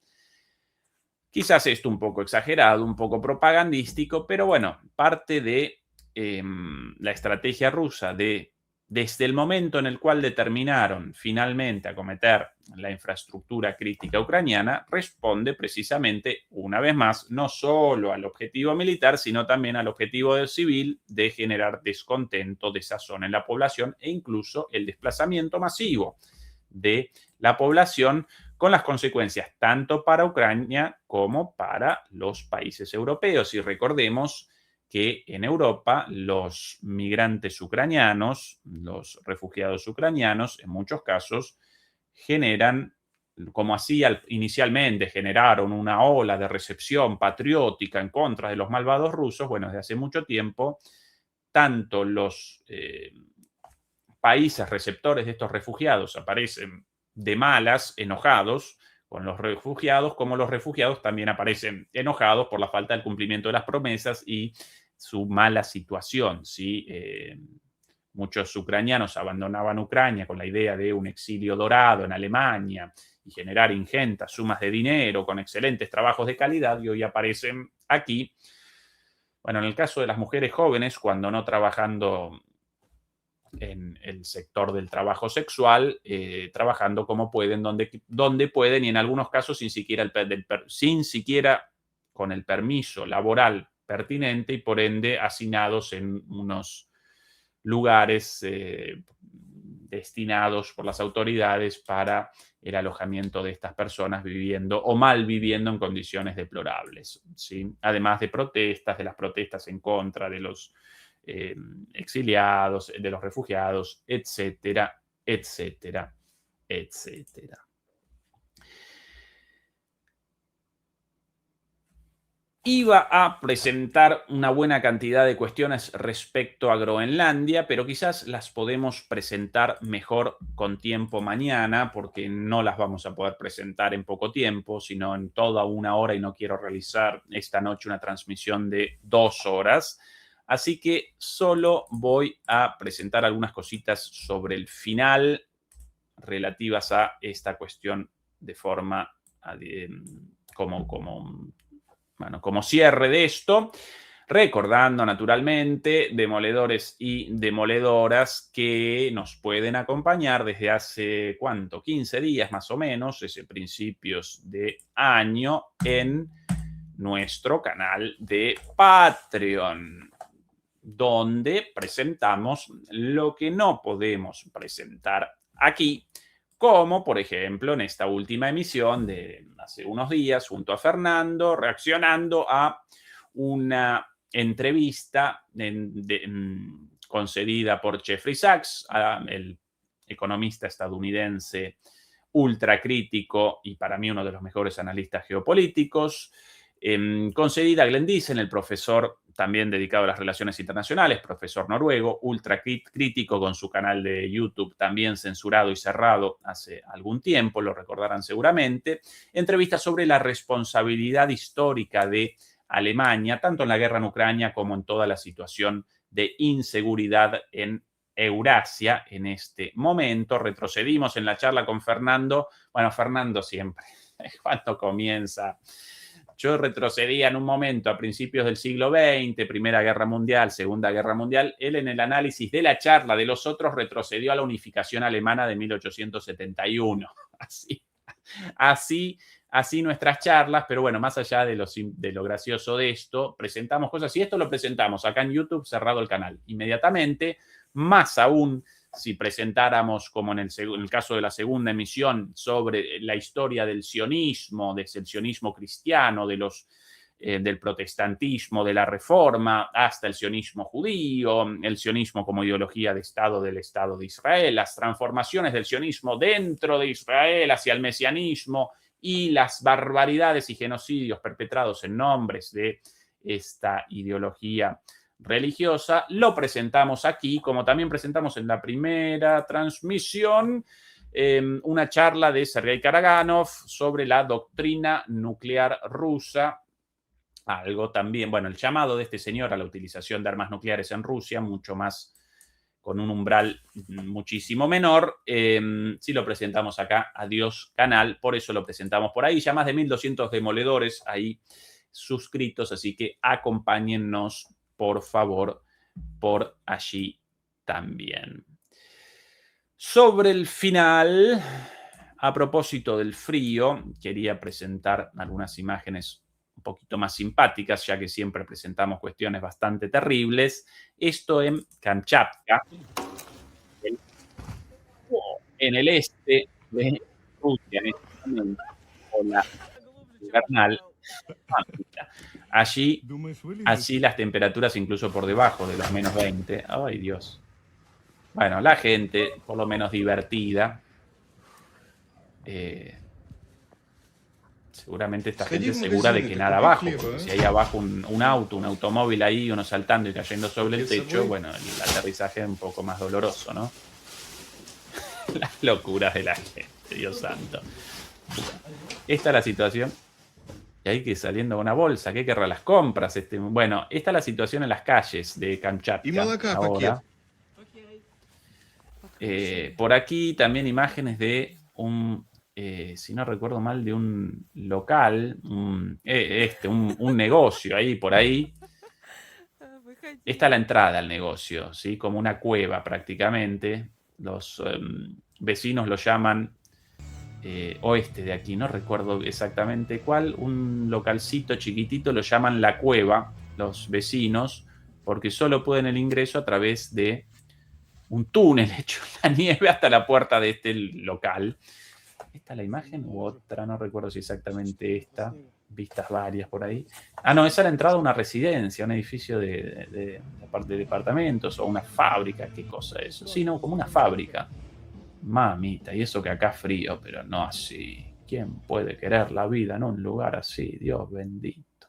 Quizás esto un poco exagerado, un poco propagandístico, pero bueno, parte de la estrategia rusa desde el momento en el cual determinaron finalmente acometer la infraestructura crítica ucraniana, responde precisamente, una vez más, no solo al objetivo militar, sino también al objetivo civil de generar descontento, desazón en la población e incluso el desplazamiento masivo de la población, con las consecuencias tanto para Ucrania como para los países europeos. Y recordemos que en Europa los migrantes ucranianos, los refugiados ucranianos, en muchos casos generan, como así inicialmente generaron una ola de recepción patriótica en contra de los malvados rusos. Bueno, desde hace mucho tiempo, tanto los países receptores de estos refugiados aparecen de malas, enojados con los refugiados, como los refugiados también aparecen enojados por la falta del cumplimiento de las promesas y su mala situación, ¿sí? Muchos ucranianos abandonaban Ucrania con la idea de un exilio dorado en Alemania y generar ingentes sumas de dinero con excelentes trabajos de calidad, y hoy aparecen aquí Bueno, en el caso de las mujeres jóvenes, cuando no trabajando en el sector del trabajo sexual, trabajando como pueden, donde pueden y en algunos casos sin siquiera con el permiso laboral pertinente y por ende asignados en unos lugares destinados por las autoridades para el alojamiento de estas personas viviendo o mal viviendo en condiciones deplorables, ¿sí? Además de las protestas en contra de los exiliados, de los refugiados, etcétera, etcétera, etcétera. Iba a presentar una buena cantidad de cuestiones respecto a Groenlandia, pero quizás las podemos presentar mejor con tiempo mañana, porque no las vamos a poder presentar en poco tiempo, sino en toda una hora, y no quiero realizar esta noche una transmisión de 2 horas. Así que solo voy a presentar algunas cositas sobre el final relativas a esta cuestión de forma como cierre de esto, recordando naturalmente demoledores y demoledoras que nos pueden acompañar desde hace, ¿cuánto? 15 días más o menos, ese principios de año, en nuestro canal de Patreon, donde presentamos lo que no podemos presentar aquí, como por ejemplo en esta última emisión de hace unos días junto a Fernando, reaccionando a una entrevista concedida por Jeffrey Sachs, el economista estadounidense ultracrítico y para mí uno de los mejores analistas geopolíticos, concedida a Glenn Diesen, el profesor también dedicado a las relaciones internacionales, profesor noruego, ultra crítico con su canal de YouTube también censurado y cerrado hace algún tiempo, lo recordarán seguramente, entrevista sobre la responsabilidad histórica de Alemania, tanto en la guerra en Ucrania como en toda la situación de inseguridad en Eurasia en este momento. Retrocedimos en la charla con Fernando. Bueno, Fernando siempre, cuando comienza. Yo retrocedía en un momento a principios del siglo XX, Primera Guerra Mundial, Segunda Guerra Mundial. Él en el análisis de la charla de los otros retrocedió a la unificación alemana de 1871. Así nuestras charlas, pero bueno, más allá de lo gracioso de esto, presentamos cosas y esto lo presentamos acá en YouTube, cerrado el canal inmediatamente, más aún si presentáramos, como en el caso de la segunda emisión, sobre la historia del sionismo, desde el sionismo cristiano, del protestantismo, de la reforma, hasta el sionismo judío, el sionismo como ideología de Estado del Estado de Israel, las transformaciones del sionismo dentro de Israel hacia el mesianismo y las barbaridades y genocidios perpetrados en nombres de esta ideología religiosa, lo presentamos aquí, como también presentamos en la primera transmisión, una charla de Sergei Karaganov sobre la doctrina nuclear rusa, algo también, bueno, el llamado de este señor a la utilización de armas nucleares en Rusia, mucho más, con un umbral muchísimo menor. Si lo presentamos acá, adiós canal, por eso lo presentamos por ahí, ya más de 1200 demoledores ahí suscritos, así que acompáñennos por favor, por allí también. Sobre el final, a propósito del frío, quería presentar algunas imágenes un poquito más simpáticas, ya que siempre presentamos cuestiones bastante terribles. Esto en Kamchatka, en el este de Rusia, en este momento, con la invernal. Allí las temperaturas incluso por debajo de los menos 20. ¡Ay, Dios! Bueno, la gente, por lo menos divertida. Seguramente esta gente segura de que nada abajo. Si hay abajo un auto, un automóvil ahí, uno saltando y cayendo sobre el techo, bueno, el aterrizaje es un poco más doloroso, ¿no? Las locuras de la gente, Dios santo. Esta es la situación. Y hay que ir saliendo una bolsa. ¿Qué querrá? Las compras. Bueno, esta es la situación en las calles de Kamchatka ahora. Por aquí también imágenes de si no recuerdo mal, de un local, un negocio ahí por ahí, Esta es la entrada al negocio, ¿sí? Como una cueva prácticamente. Los vecinos lo llaman oeste de aquí, no recuerdo exactamente cuál, un localcito chiquitito lo llaman La Cueva, los vecinos, porque solo pueden el ingreso a través de un túnel hecho en la nieve hasta la puerta de este local. ¿Esta es la imagen u otra? No recuerdo si exactamente esta. Vistas varias por ahí. Ah, no, esa es la entrada a una residencia, un edificio de departamentos o una fábrica. ¿Qué cosa es eso? Sí, no, como una fábrica. Mamita, y eso que acá frío, pero no así. ¿Quién puede querer la vida en un lugar así? Dios bendito.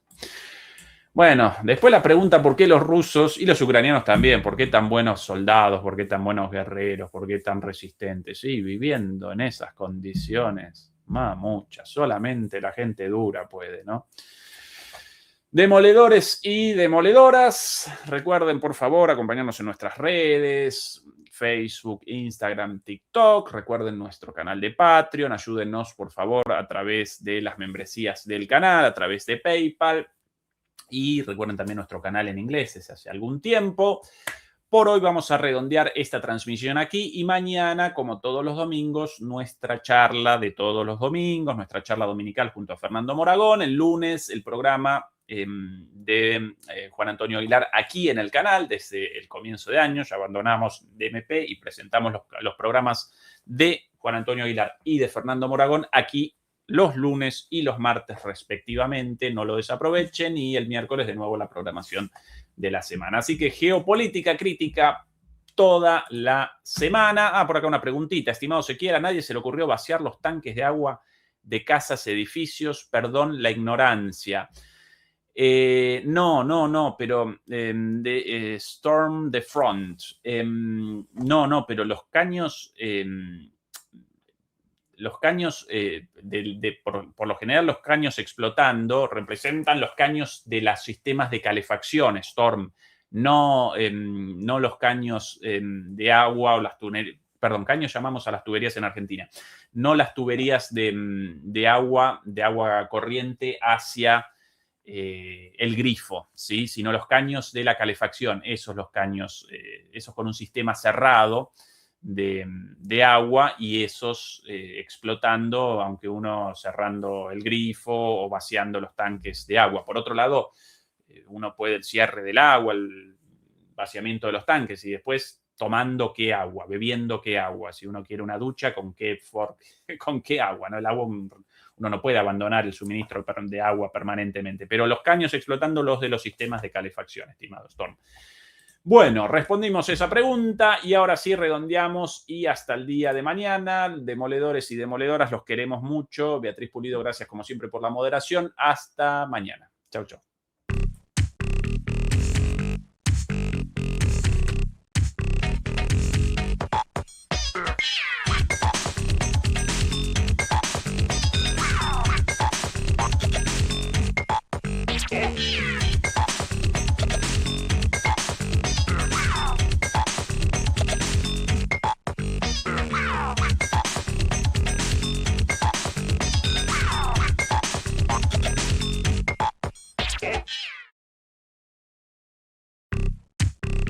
Bueno, después la pregunta por qué los rusos y los ucranianos también, por qué tan buenos soldados, por qué tan buenos guerreros, por qué tan resistentes. Sí, viviendo en esas condiciones, muchas, solamente la gente dura puede, ¿no? Demoledores y demoledoras, recuerden por favor acompañarnos en nuestras redes, Facebook, Instagram, TikTok. Recuerden nuestro canal de Patreon. Ayúdennos, por favor, a través de las membresías del canal, a través de PayPal. Y recuerden también nuestro canal en inglés desde hace algún tiempo. Por hoy vamos a redondear esta transmisión aquí y mañana, como todos los domingos, nuestra charla de todos los domingos, nuestra charla dominical junto a Fernando Moragón. El lunes, el programa de Juan Antonio Aguilar aquí en el canal desde el comienzo de año. Ya abandonamos DMP y presentamos los programas de Juan Antonio Aguilar y de Fernando Moragón aquí los lunes y los martes respectivamente. No lo desaprovechen, y el miércoles de nuevo la programación de la semana. Así que geopolítica crítica toda la semana. Por acá una preguntita. Estimado Sequiera, ¿a nadie se le ocurrió vaciar los tanques de agua de casas, edificios? Perdón la ignorancia. No, pero Storm the Front. No, pero los caños... por lo general, los caños explotando representan los caños de los sistemas de calefacción, Storm, no los caños de agua o las tuberías. Perdón, caños llamamos a las tuberías en Argentina, no las tuberías de agua corriente hacia el grifo, ¿sí? Sino los caños de la calefacción, esos los caños, esos con un sistema cerrado de agua, y esos explotando, aunque uno cerrando el grifo o vaciando los tanques de agua. Por otro lado, uno puede el cierre del agua, el vaciamiento de los tanques, y después tomando qué agua, bebiendo qué agua. Si uno quiere una ducha, ¿con qué agua? ¿No? El agua, uno no puede abandonar el suministro de agua permanentemente. Pero los caños explotando, los de los sistemas de calefacción, estimado Storm. Bueno, respondimos esa pregunta y ahora sí redondeamos y hasta el día de mañana. Demoledores y demoledoras, los queremos mucho. Beatriz Pulido, gracias como siempre por la moderación. Hasta mañana. Chau, chau.